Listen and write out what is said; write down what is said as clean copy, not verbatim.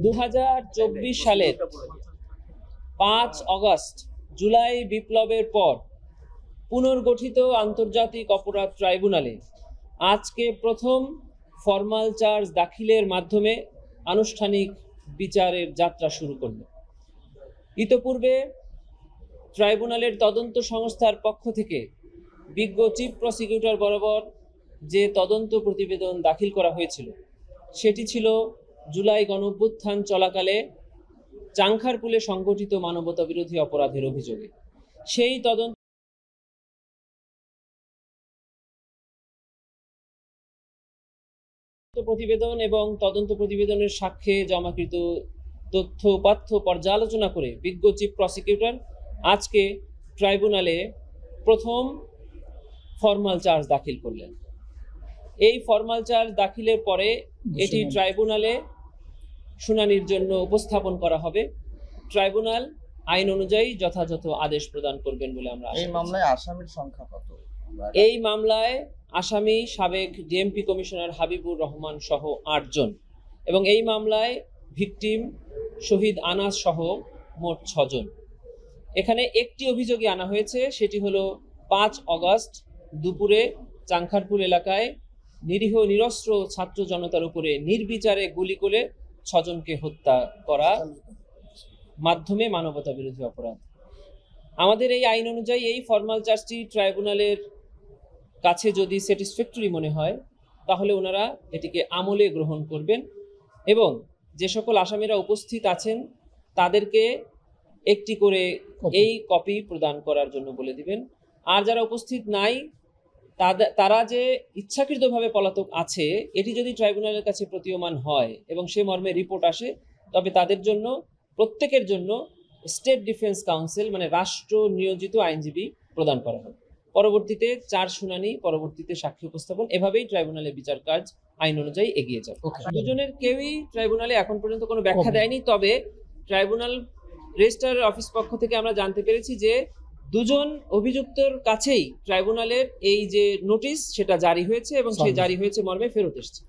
2024 সালের 5 অগস্ট জুলাই বিপ্লবের পর পুনর্গঠিত আন্তর্জাতিক অপরাধ ট্রাইব্যুনালে আজকে প্রথম ফরমাল চার্জ দাখিলের মাধ্যমে আনুষ্ঠানিক বিচারের যাত্রা শুরু করল। ইতোপূর্বে ট্রাইব্যুনালের তদন্ত সংস্থার পক্ষ থেকে বিজ্ঞ চিফ প্রসিকিউটর বরাবর যে তদন্ত প্রতিবেদন দাখিল করা হয়েছিল সেটি ছিল জুলাই গণঅভ্যুত্থান চলাকালে চাংখারপুলে সংঘটিত মানবতা বিরোধী অপরাধের অভিযোগে। সেই তদন্ত প্রতিবেদন এবং তদন্ত প্রতিবেদনের সাক্ষ্যে জমাকৃত তথ্য উপাত্ত পর্যালোচনা করে বিজ্ঞ চিফ প্রসিকিউটর আজকে ট্রাইব্যুনালে প্রথম ফরমাল চার্জ দাখিল করলেন। এই ফরমাল চার্জ দাখিলের পরে এটি ট্রাইব্যুনালে শুনানির জন্য উপস্থাপন করা হবে। ট্রাইব্যুনাল আইন অনুযায়ী যথাযথ আদেশ প্রদান করবেন বলে আমরা আশা করছি। এই মামলায় আসামির সংখ্যা কত? এই মামলায় আসামি সাবেক ডিএমপি কমিশনার হাবিবুর রহমান সহ 8 জন এবং এই মামলায় ভিকটিম শহীদ আনাস সহ মোট 6 জন। এখানে একটি অভিযোগে আনা হয়েছে, সেটি হলো 5 অগস্ট দুপুরে চাংখারপুল এলাকায় নিরীহ নিরস্ত্র ছাত্র জনতার উপরে নির্বিচারে গুলি করে 6 জনকে হত্যা করা মাধ্যমে মানবতা বিরোধী অপরাধ। আমাদের এই আইন অনুযায়ী এই ফরমাল চার্জটি ট্রাইব্যুনালের কাছে যদি স্যাটিসফ্যাক্টরি মনে হয় তাহলে ওনারা এটিকে আমলে গ্রহণ করবেন এবং যে সকল আসামিরা উপস্থিত আছেন তাদেরকে একটি করে এই কপি প্রদান করার জন্য বলে দিবেন। আর যারা উপস্থিত নাই তারা যে ইচ্ছাকৃতভাবে পলাতক আছে এটি যদি ট্রাইব্যুনালের কাছে প্রতীয়মান হয় এবং সে মর্মে রিপোর্ট আসে তবে তাদের জন্য প্রত্যেকের জন্য স্টেট ডিফেন্স কাউন্সিল মানে রাষ্ট্র নিয়োজিত আইনজীবী প্রদান করা হবে। পরবর্তীতে 4 শুনানি, পরবর্তীতে সাক্ষী উপস্থাপন, এভাবেই ট্রাইব্যুনালের বিচার কাজ আইন অনুযায়ী এগিয়ে যাবে। দুজনের কেউই ট্রাইব্যুনালে এখন পর্যন্ত কোনো ব্যাখ্যা দেয়নি, তবে ট্রাইব্যুনাল রেজিস্ট্রারের অফিস পক্ষ থেকে আমরা জানতে পেরেছি যে 2 জন অভিযুক্তর কাছেই ট্রাইব্যুনালের এই যে নোটিশ সেটা জারি হয়েছে এবং সেই জারি হয়েছে মর্মে ফেরত এসেছে।